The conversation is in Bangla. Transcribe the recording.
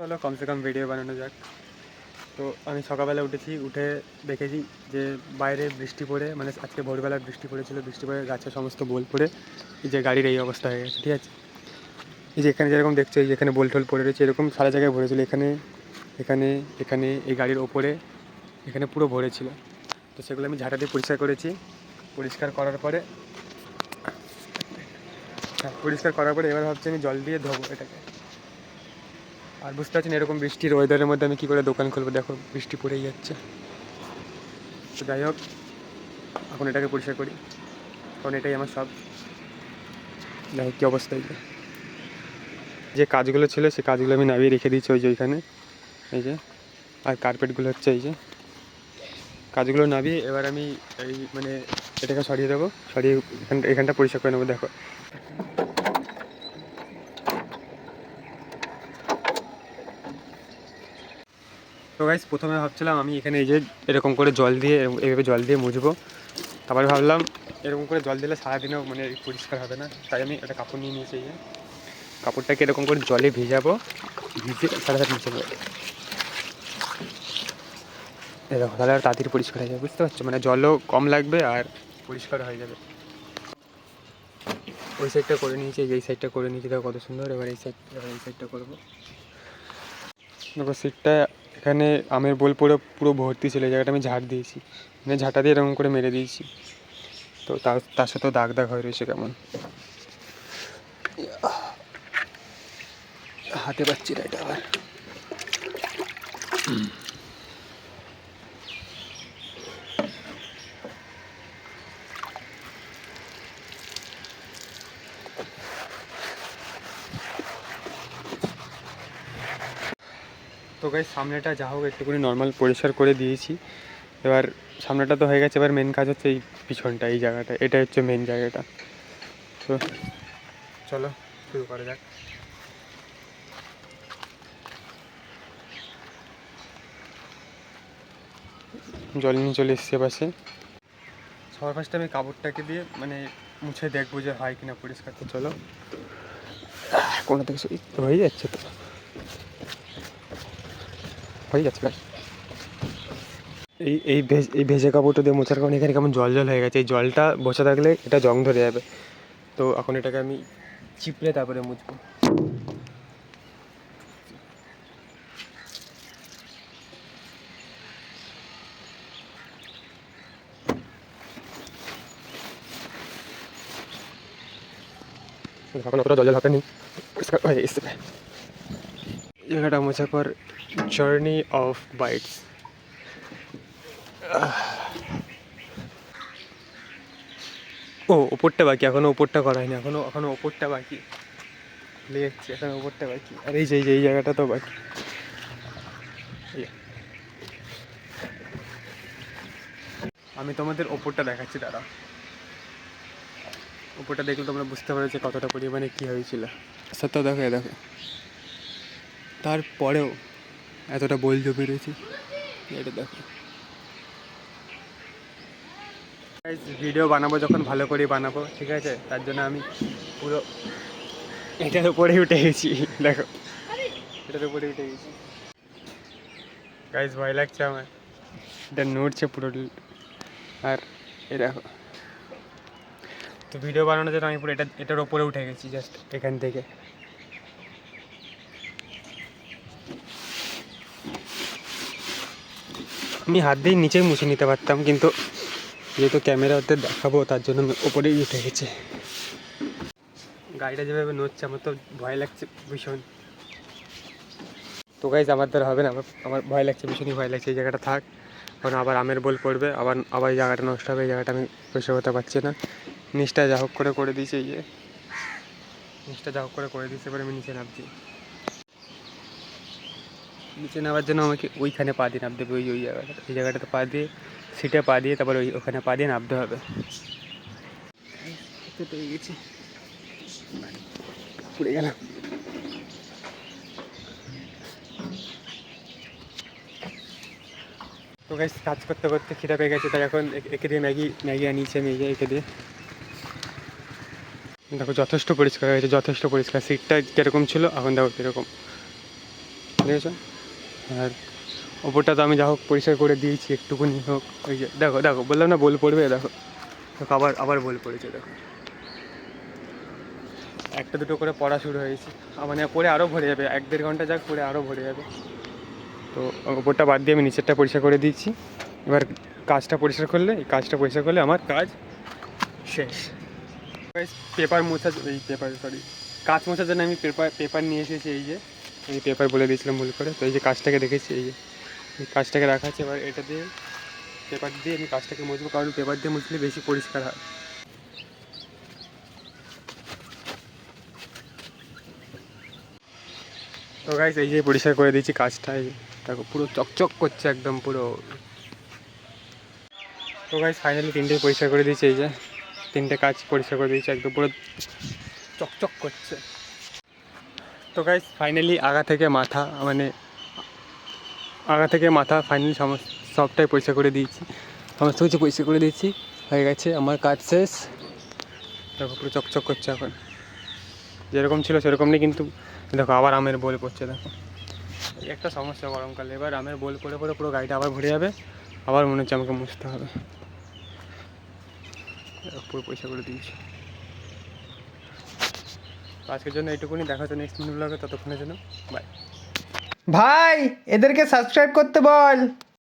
চলো কমসে কম ভিডিও বানানো যাক। তো আমি সকালবেলা উঠেছি, উঠে দেখেছি যে বাইরে বৃষ্টি পড়ে, মানে আজকে ভোরবেলা বৃষ্টি পড়েছিল, বৃষ্টি পড়ে গাছের সমস্ত বোল পড়ে এই যে গাড়ির এই অবস্থা হয়ে গেছে। ঠিক আছে, এই যে এখানে যেরকম দেখছো, এই যে এখানে বোল টোল পড়ে রয়েছে, এরকম সারা জায়গায় ভরেছিল, এখানে এখানে এখানে এই গাড়ির ওপরে এখানে পুরো ভরেছিল। তো সেগুলো আমি ঝাঁটা দিয়ে পরিষ্কার করেছি। পরিষ্কার করার পরে এবার ভাবছি আমি জল দিয়ে ধোবো এটাকে। আর বুঝতে পারছেন এরকম বৃষ্টির ওয়েদারের মধ্যে আমি কী করে দোকান খুলবো, দেখো বৃষ্টি পড়েই যাচ্ছে। তো যাই হোক, এখন এটাকে পরিষ্কার করি, কারণ এটাই আমার সব। যাই হোক, কী অবস্থায় যে কাজগুলো ছিল সেই কাজগুলো আমি নামিয়ে রেখে দিয়েছি ওই যে ওইখানে, এই যে। আর কার্পেটগুলো হচ্ছে এই যে, কাজগুলো নামিয়ে এবার আমি এই মানে এটাকে সরিয়ে দেবো, সরিয়ে এখানটা পরিষ্কার করে নেবো। দেখো তো গাইস, প্রথমে ভাবছিলাম আমি এখানে এই যে এরকম করে জল দিয়ে এইভাবে জল দিয়ে মুছবো, তারপরে ভাবলাম এরকম করে জল দিলে সারাদিনও মানে পরিষ্কার হবে না, তাই আমি একটা কাপড় নিয়ে নিয়েছি। এই যে কাপড়টাকে এরকম করে জলে ভিজাবো, ভিজে সারা রাত নিচে যাবো। দেখো তাহলে আর তাড়াতাড়ি পরিষ্কার হয়ে যাবে, বুঝতে পারছো? মানে জলও কম লাগবে আর পরিষ্কার হয়ে যাবে। ওই সাইডটা করে নিয়েছি, এই সাইডটা করে নিয়েছি, দেখো কত সুন্দর। এবার এই সাইডটা করবো। দেখো সিটটা এখানে আমের বোল পুরো পুরো ভর্তি ছিল, এই জায়গাটা আমি ঝাড় দিয়েছি, মানে ঝাঁটা দিয়ে এরকম করে মেরে দিয়েছি। তো তার সাথেও দাগ দাগ হয়ে রয়েছে কেমন, হাতে পাচ্ছি না এটা আবার। তো গাইস, সামনেটা যা হোক একটুখানি নর্মাল পরিষ্কার করে দিয়েছি। এবার সামনেটা তো হয়ে গেছে, এবার মেন কাজ হচ্ছে এই পিছনটা, এই জায়গাটা, এটা হচ্ছে মেন জায়গাটা। তো চলো শুরু করা যাক। জল নিয়ে চলে এসছে পাশে। সবার ফার্স্টে আমি কাপড়টাকে দিয়ে মানে মুছে দেখবো যে হয় কিনা পরিষ্কার। তো চলো, কোনো থেকে হয়ে যাচ্ছে, তো হয়ে যাচ্ছে ভাই। এই ভেজে কাপড়টা দিয়ে মোছার কারণে এখানে কেমন জল জল হয়ে গেছে, এই জলটা বসে থাকলে এটা জং ধরে যাবে। তো এখন এটাকে আমি চিপড়ে তারপরে মুছবো। এখন অতটা জল জল হাতে নেই, পরিষ্কার হয়ে এসছে জায়গাটা মোছার পর। Journey of bytes. ও ওপরটা বাকি, এখনও ওপরটা করা হয়নি, এখনও ওপরটা বাকি, ভুলে যাচ্ছি, এখনও ওপরটা বাকি। আর এই যে এই জায়গাটা তো বাকি। আমি তোমাদের ওপরটা দেখাচ্ছি, দাঁড়া। ওপরটা দেখলে তোমরা বুঝতে পারো যে কতটা পরিমাণে কী হয়েছিল। সত্যি দেখো, দেখো তারপরেও এতটা বোল জমে রয়েছে, এটা দেখো। ভিডিও বানাবো যখন ভালো করে বানাবো, ঠিক আছে? তার জন্য আমি পুরো এটার উপরেই উঠে গেছি, দেখো এটার উপরে উঠে গেছি। গাইজ ভয় লাগছে আমার, এটা নড়ছে পুরো। আর এ দেখো, তো ভিডিও বানানোর জন্য আমি পুরো এটার ওপরে উঠে গেছি, জাস্ট এখান থেকে। আমি হাত দিয়ে নিচেই মুছে নিতে পারতাম, কিন্তু যেহেতু ক্যামেরাতে দেখাবো তার জন্য আমি ওপরেই উঠে গেছি। গাড়িটা যেভাবে নড়ছে আমার তো ভয় লাগছে ভীষণ। তো গাইজ আমার দ্বারা হবে না, আমার ভয় লাগছে, ভীষণই ভয় লাগছে। এই জায়গাটা থাক, কারণ আবার আমের বোল পড়বে, আবার এই জায়গাটা নষ্ট হবে, এই জায়গাটা আমি পরিষ্কার করতে পারছি না। নিচটা যা হোক করে দিয়েছি, এই যে নিচটা যা হোক করে দিয়েছি। এবার আমি নিচে নামছি, নিচে নামার জন্য আমাকে ওইখানে পা দিয়ে নামতে হবে, ওই জায়গাটা, এই জায়গাটাতে পা দিয়ে, সিটে পা দিয়ে, তারপর ওখানে পা দিয়ে নামতে হবে। পেয়ে গেছি, পড়ে গেলাম। তো গাইস, কাজ করতে করতে খিদে পেয়ে গেছে, তাই এখন একে দিয়ে ম্যাগি আনিয়েছি আমি, এই যে একে দিয়ে। দেখো যথেষ্ট পরিষ্কার হয়েছে, যথেষ্ট পরিষ্কার। সিটটা কীরকম ছিল, এখন দেখো কীরকম। তো দেখেছো? আর ওপরটা তো আমি যা হোক পরিষ্কার করে দিয়েছি একটুকুনি হোক। ওই যে দেখো দেখো, বললাম না বোল পড়বে, দেখো দেখো আবার আবার বোল পড়েছে দেখো। একটা দুটো করে পড়া শুরু হয়েছে, মানে পরে আরও ভরে যাবে, 1-1.5 ঘন্টা যাক পরে আরও ভরে যাবে। তো ওপরটা বাদ দিয়ে আমি নিচেরটা পরিষ্কার করে দিচ্ছি। এবার কাজটা পরিষ্কার করলে, এই কাজটা পরিষ্কার করলে আমার কাজ শেষ। পেপার মোছা, এই পেপার সরি কাঁচ মোছার জন্য আমি পেপার নিয়ে এসেছি। এই যে এই পেপার বলে দিয়েছিলাম ভুল করে। তো এই যে কাজটাকে দেখেছি, এই যে এই কাজটাকে রাখা আছে। এবার এটা দিয়ে পেপার দিয়ে আমি কাজটাকে মুছবো, কারণ পেপার দিয়ে মুছলে বেশি পরিষ্কার হয়। তো গাইস এই যে পরিষ্কার করে দিয়েছি কাজটা, এই দেখো পুরো চকচক করছে একদম পুরো। তো গাইস ফাইনালি 3টে পরিষ্কার করে দিয়েছি, এই যে 3টে কাজ পরিষ্কার করে দিয়েছি, একদম পুরো চকচক করছে। তো গাইস ফাইনালি আগা থেকে মাথা, মানে আগা থেকে মাথা ফাইনালি সবটাই পরিষ্কার করে দিয়েছি, সমস্ত কিছু পরিষ্কার করে দিয়েছি, হয়ে গেছে আমার কাজ শেষ। দেখো পুরো চকচক করছে এখন, যেরকম ছিল সেরকম নেই, কিন্তু দেখো আবার আমের বোল পড়ছে। দেখো এই একটা সমস্যা গরমকালে, এবার আমের বোল পড়ে পড়ে পুরো গাড়িটা আবার ভরে যাবে, আবার মনে হচ্ছে আমাকে মুছতে হবে। পুরো পরিষ্কার করে দিয়েছি। আজকের জন্য এইটুকুনি, দেখা হচ্ছে নেক্সট মিনিট ব্লগে, ততক্ষণের জন্য বাই। ভাই এদেরকে সাবস্ক্রাইব করতে বল।